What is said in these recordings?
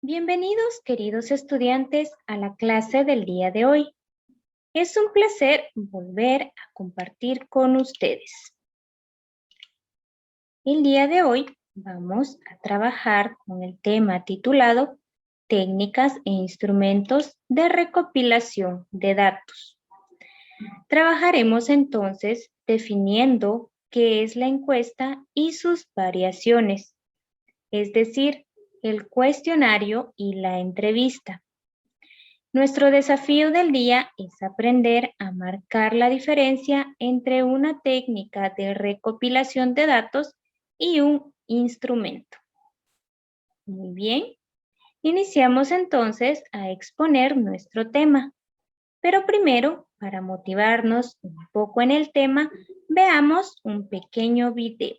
Bienvenidos, queridos estudiantes, a la clase del día de hoy. Es un placer volver a compartir con ustedes. El día de hoy vamos a trabajar con el tema titulado Técnicas e instrumentos de recopilación de datos. Trabajaremos entonces definiendo qué es la encuesta y sus variaciones, es decir, el cuestionario y la entrevista. Nuestro desafío del día es aprender a marcar la diferencia entre una técnica de recopilación de datos y un instrumento. Muy bien, iniciamos entonces a exponer nuestro tema. Pero primero, para motivarnos un poco en el tema, veamos un pequeño video.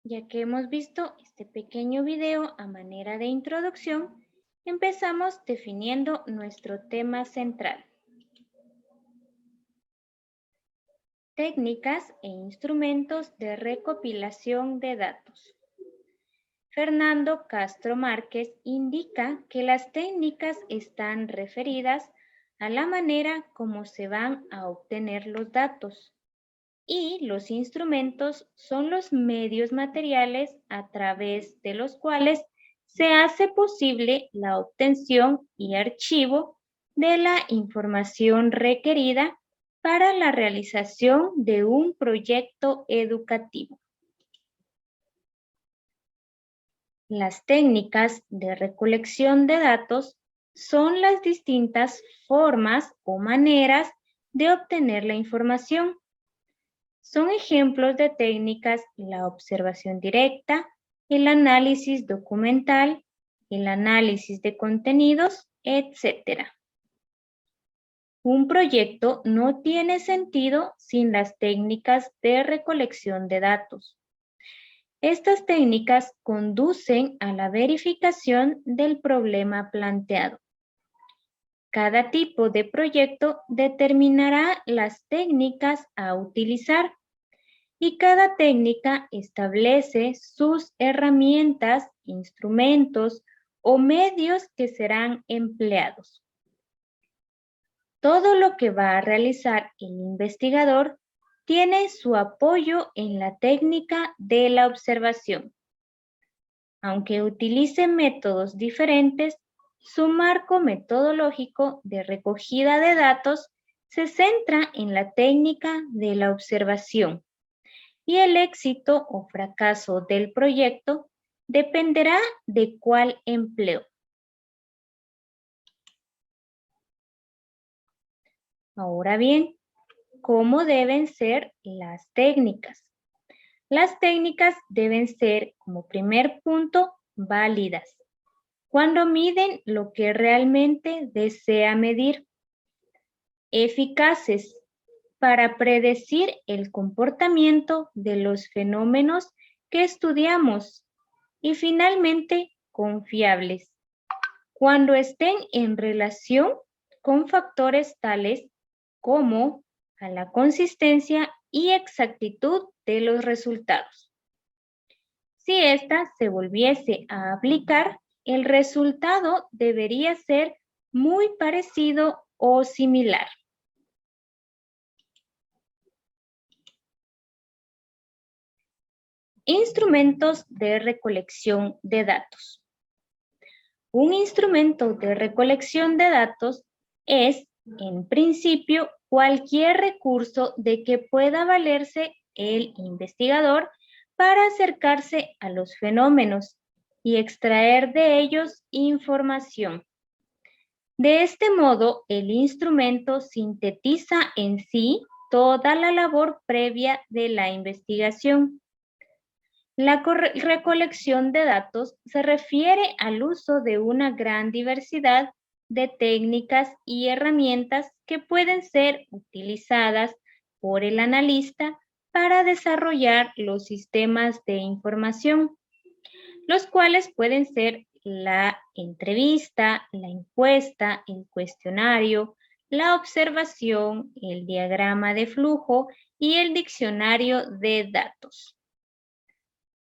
Ya que hemos visto este pequeño video a manera de introducción, empezamos definiendo nuestro tema central. Técnicas e instrumentos de recopilación de datos. Fernando Castro Márquez indica que las técnicas están referidas a la manera como se van a obtener los datos y los instrumentos son los medios materiales a través de los cuales se hace posible la obtención y archivo de la información requerida para la realización de un proyecto educativo. Las técnicas de recolección de datos son las distintas formas o maneras de obtener la información. Son ejemplos de técnicas la observación directa, el análisis documental, el análisis de contenidos, etc. Un proyecto no tiene sentido sin las técnicas de recolección de datos. Estas técnicas conducen a la verificación del problema planteado. Cada tipo de proyecto determinará las técnicas a utilizar y cada técnica establece sus herramientas, instrumentos o medios que serán empleados. Todo lo que va a realizar el investigador tiene su apoyo en la técnica de la observación. Aunque utilice métodos diferentes, su marco metodológico de recogida de datos se centra en la técnica de la observación y el éxito o fracaso del proyecto dependerá de cuál empleo. Ahora bien, ¿cómo deben ser las técnicas? Las técnicas deben ser, como primer punto, válidas, cuando miden lo que realmente desea medir. Eficaces, para predecir el comportamiento de los fenómenos que estudiamos. Y finalmente, confiables, cuando estén en relación con factores tales como a la consistencia y exactitud de los resultados. Si ésta se volviese a aplicar, el resultado debería ser muy parecido o similar. Instrumentos de recolección de datos. Un instrumento de recolección de datos es, en principio, cualquier recurso de que pueda valerse el investigador para acercarse a los fenómenos y extraer de ellos información. De este modo, el instrumento sintetiza en sí toda la labor previa de la investigación. La recolección de datos se refiere al uso de una gran diversidad de técnicas y herramientas que pueden ser utilizadas por el analista para desarrollar los sistemas de información, los cuales pueden ser la entrevista, la encuesta, el cuestionario, la observación, el diagrama de flujo y el diccionario de datos.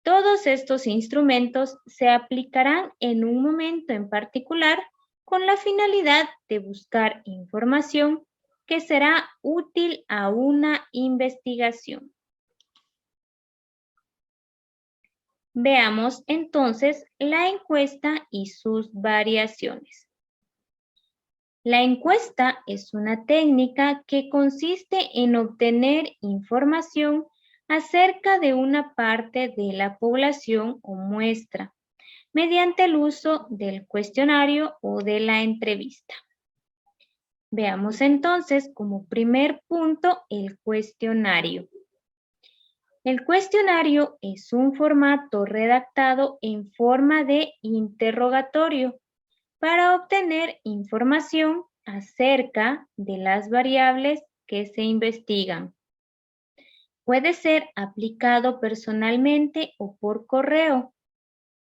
Todos estos instrumentos se aplicarán en un momento en particular con la finalidad de buscar información que será útil a una investigación. Veamos entonces la encuesta y sus variaciones. La encuesta es una técnica que consiste en obtener información acerca de una parte de la población o muestra, mediante el uso del cuestionario o de la entrevista. Veamos entonces como primer punto el cuestionario. El cuestionario es un formato redactado en forma de interrogatorio para obtener información acerca de las variables que se investigan. Puede ser aplicado personalmente o por correo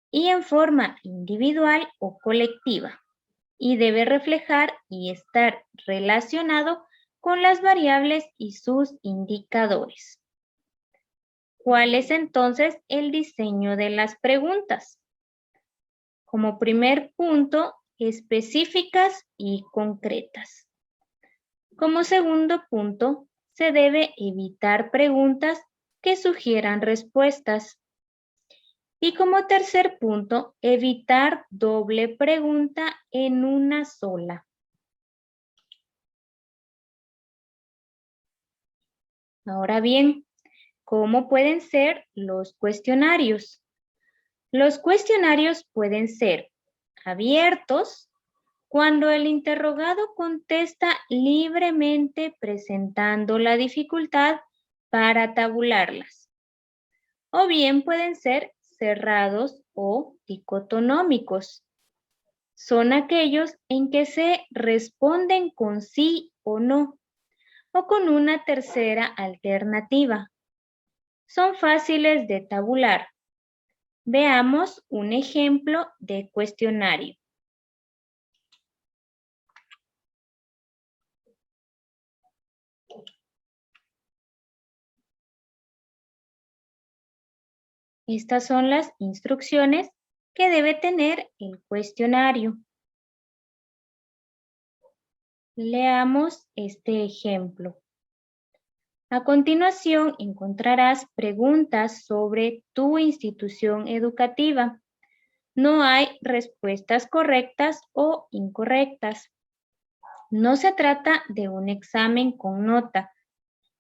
y en forma individual o colectiva, y debe reflejar y estar relacionado con las variables y sus indicadores. ¿Cuál es entonces el diseño de las preguntas? Como primer punto, específicas y concretas. Como segundo punto, se debe evitar preguntas que sugieran respuestas. Y como tercer punto, evitar doble pregunta en una sola. Ahora bien, ¿cómo pueden ser los cuestionarios? Los cuestionarios pueden ser abiertos cuando el interrogado contesta libremente presentando la dificultad para tabularlas. O bien pueden ser cerrados o dicotonómicos. Son aquellos en que se responden con sí o no, o con una tercera alternativa. Son fáciles de tabular. Veamos un ejemplo de cuestionario. Estas son las instrucciones que debe tener el cuestionario. Leamos este ejemplo. A continuación encontrarás preguntas sobre tu institución educativa. No hay respuestas correctas o incorrectas. No se trata de un examen con nota,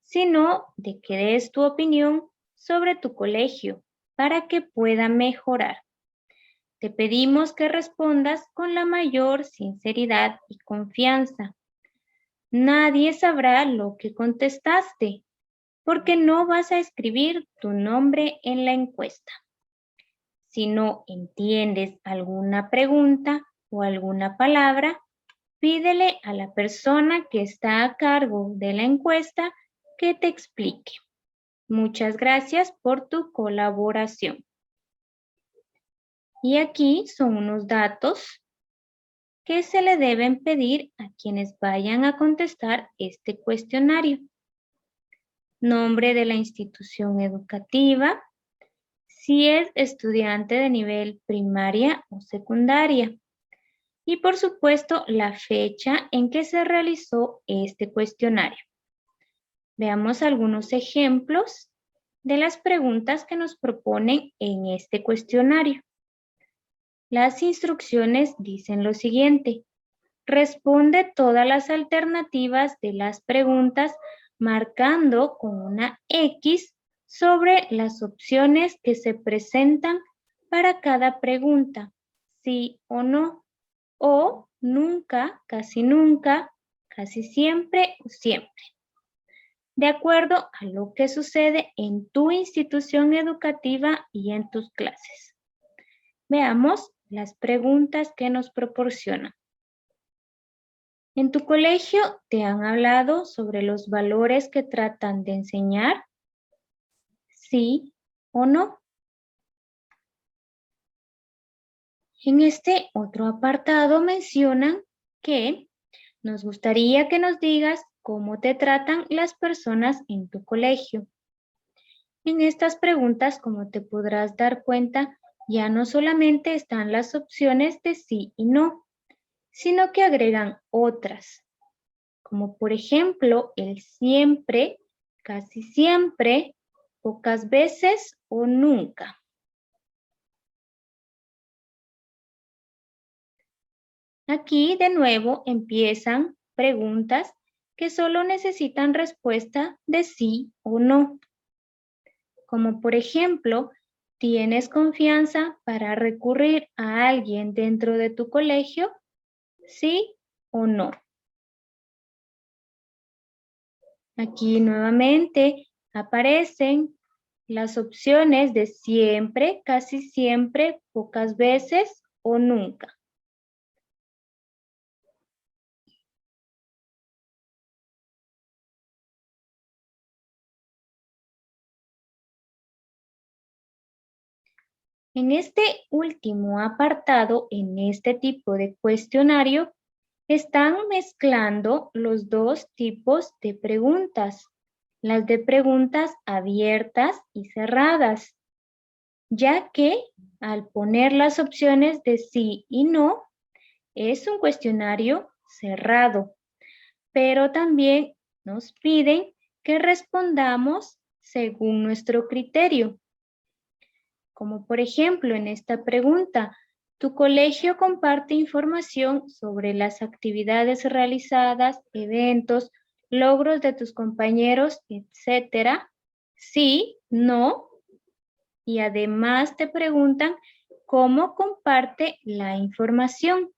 sino de que des tu opinión sobre tu colegio para que pueda mejorar. Te pedimos que respondas con la mayor sinceridad y confianza. Nadie sabrá lo que contestaste, porque no vas a escribir tu nombre en la encuesta. Si no entiendes alguna pregunta o alguna palabra, pídele a la persona que está a cargo de la encuesta que te explique. Muchas gracias por tu colaboración. Y aquí son unos datos que se le deben pedir a quienes vayan a contestar este cuestionario. Nombre de la institución educativa, si es estudiante de nivel primaria o secundaria. Y por supuesto, la fecha en que se realizó este cuestionario. Veamos algunos ejemplos de las preguntas que nos proponen en este cuestionario. Las instrucciones dicen lo siguiente: responde todas las alternativas de las preguntas marcando con una X sobre las opciones que se presentan para cada pregunta, sí o no, o nunca, casi siempre o siempre, de acuerdo a lo que sucede en tu institución educativa y en tus clases. Veamos las preguntas que nos proporcionan. ¿En tu colegio te han hablado sobre los valores que tratan de enseñar? ¿Sí o no? En este otro apartado mencionan que nos gustaría que nos digas cómo te tratan las personas en tu colegio. En estas preguntas, como te podrás dar cuenta, ya no solamente están las opciones de sí y no, sino que agregan otras, como por ejemplo el siempre, casi siempre, pocas veces o nunca. Aquí de nuevo empiezan preguntas que solo necesitan respuesta de sí o no. Como por ejemplo, ¿tienes confianza para recurrir a alguien dentro de tu colegio? ¿Sí o no? Aquí nuevamente aparecen las opciones de siempre, casi siempre, pocas veces o nunca. En este último apartado, en este tipo de cuestionario, están mezclando los dos tipos de preguntas, las de preguntas abiertas y cerradas, ya que al poner las opciones de sí y no, es un cuestionario cerrado, pero también nos piden que respondamos según nuestro criterio. Como por ejemplo en esta pregunta, ¿tu colegio comparte información sobre las actividades realizadas, eventos, logros de tus compañeros, etcétera? Sí, no. Y además te preguntan cómo comparte la información.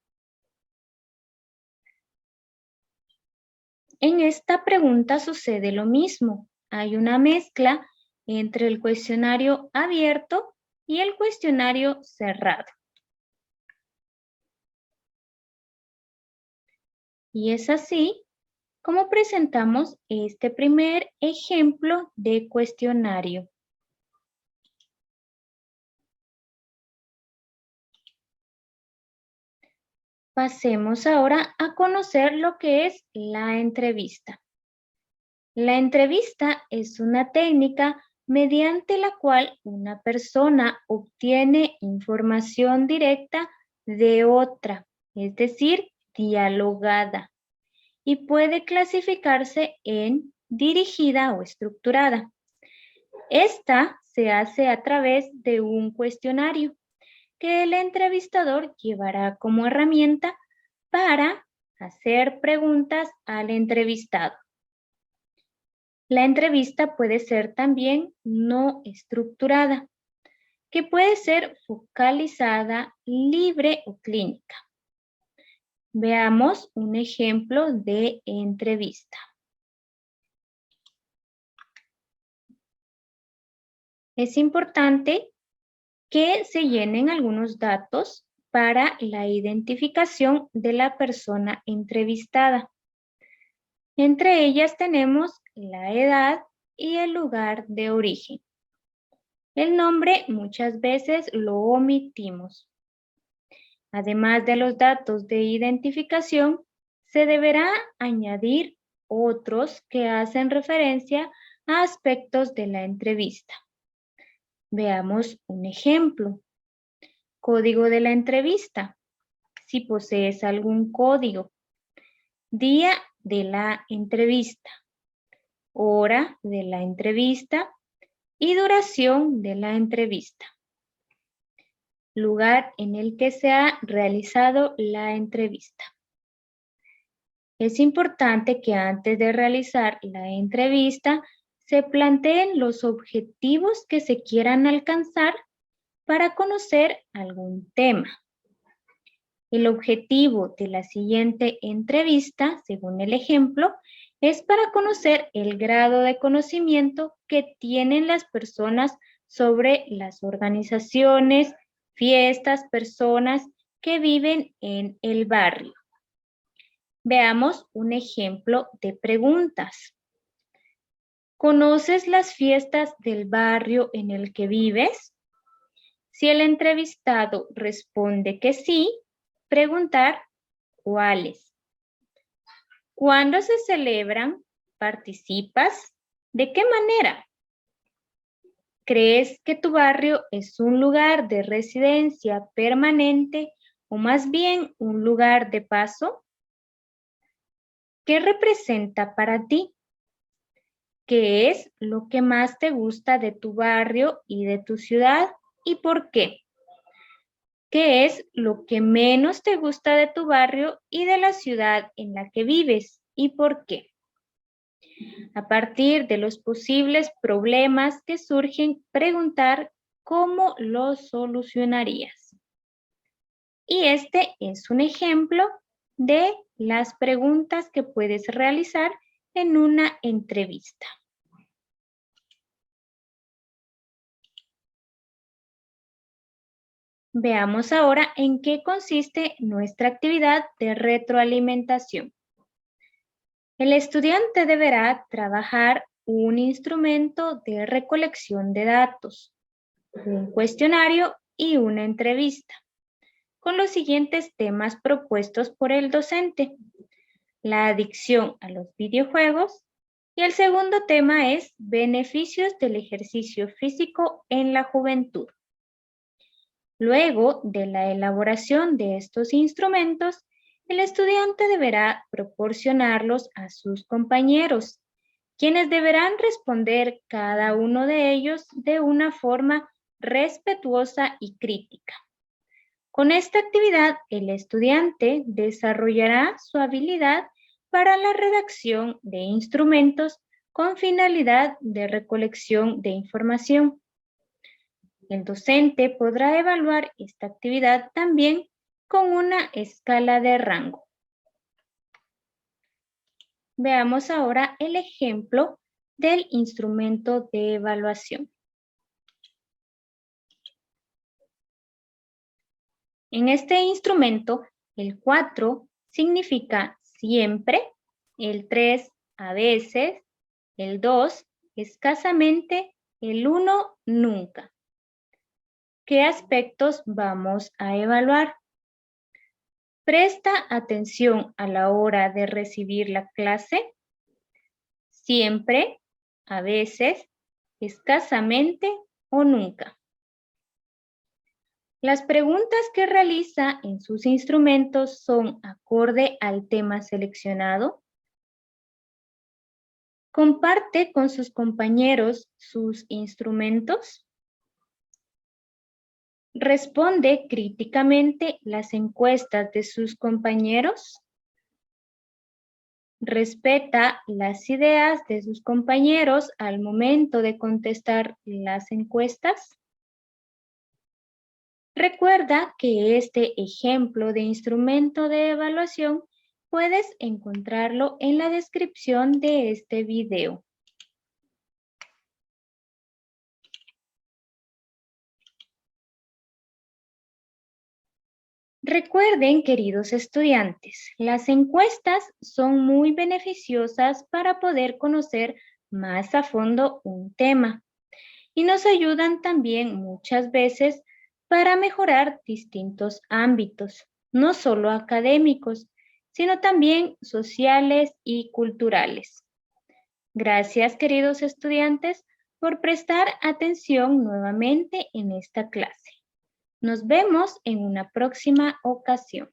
En esta pregunta sucede lo mismo. Hay una mezcla entre el cuestionario abierto y el cuestionario cerrado. Y es así como presentamos este primer ejemplo de cuestionario. Pasemos ahora a conocer lo que es la entrevista. La entrevista es una técnica mediante la cual una persona obtiene información directa de otra, es decir, dialogada, y puede clasificarse en dirigida o estructurada. Esta se hace a través de un cuestionario que el entrevistador llevará como herramienta para hacer preguntas al entrevistado. La entrevista puede ser también no estructurada, que puede ser focalizada, libre o clínica. Veamos un ejemplo de entrevista. Es importante que se llenen algunos datos para la identificación de la persona entrevistada. Entre ellas tenemos la edad y el lugar de origen. El nombre muchas veces lo omitimos. Además de los datos de identificación, se deberá añadir otros que hacen referencia a aspectos de la entrevista. Veamos un ejemplo. Código de la entrevista. Si posees algún código. Día de la entrevista. Hora de la entrevista. y duración de la entrevista. Lugar en el que se ha realizado la entrevista. Es importante que antes de realizar la entrevista se planteen los objetivos que se quieran alcanzar para conocer algún tema. El objetivo de la siguiente entrevista, según el ejemplo, es para conocer el grado de conocimiento que tienen las personas sobre las organizaciones, fiestas, personas que viven en el barrio. Veamos un ejemplo de preguntas. ¿Conoces las fiestas del barrio en el que vives? Si el entrevistado responde que sí, preguntar ¿cuáles? ¿Cuándo se celebran? ¿Participas? ¿De qué manera? ¿Crees que tu barrio es un lugar de residencia permanente o más bien un lugar de paso? ¿Qué representa para ti? ¿Qué es lo que más te gusta de tu barrio y de tu ciudad y por qué? ¿Qué es lo que menos te gusta de tu barrio y de la ciudad en la que vives y por qué? A partir de los posibles problemas que surgen, preguntar cómo los solucionarías. Y este es un ejemplo de las preguntas que puedes realizar en una entrevista. Veamos ahora en qué consiste nuestra actividad de retroalimentación. El estudiante deberá trabajar un instrumento de recolección de datos, un cuestionario y una entrevista, con los siguientes temas propuestos por el docente: la adicción a los videojuegos, y el segundo tema es beneficios del ejercicio físico en la juventud. Luego de la elaboración de estos instrumentos, el estudiante deberá proporcionarlos a sus compañeros, quienes deberán responder cada uno de ellos de una forma respetuosa y crítica. Con esta actividad, el estudiante desarrollará su habilidad para la redacción de instrumentos con finalidad de recolección de información. El docente podrá evaluar esta actividad también con una escala de rango. Veamos ahora el ejemplo del instrumento de evaluación. En este instrumento, el 4 significa siempre, el 3 a veces, el 2 escasamente, el 1 nunca. ¿Qué aspectos vamos a evaluar? ¿Presta atención a la hora de recibir la clase? Siempre, a veces, escasamente o nunca. Las preguntas que realiza en sus instrumentos son acorde al tema seleccionado. ¿Comparte con sus compañeros sus instrumentos? ¿Responde críticamente las encuestas de sus compañeros? ¿Respeta las ideas de sus compañeros al momento de contestar las encuestas? Recuerda que este ejemplo de instrumento de evaluación puedes encontrarlo en la descripción de este video. Recuerden, queridos estudiantes, las encuestas son muy beneficiosas para poder conocer más a fondo un tema y nos ayudan también muchas veces para mejorar distintos ámbitos, no solo académicos, sino también sociales y culturales. Gracias, queridos estudiantes, por prestar atención nuevamente en esta clase. Nos vemos en una próxima ocasión.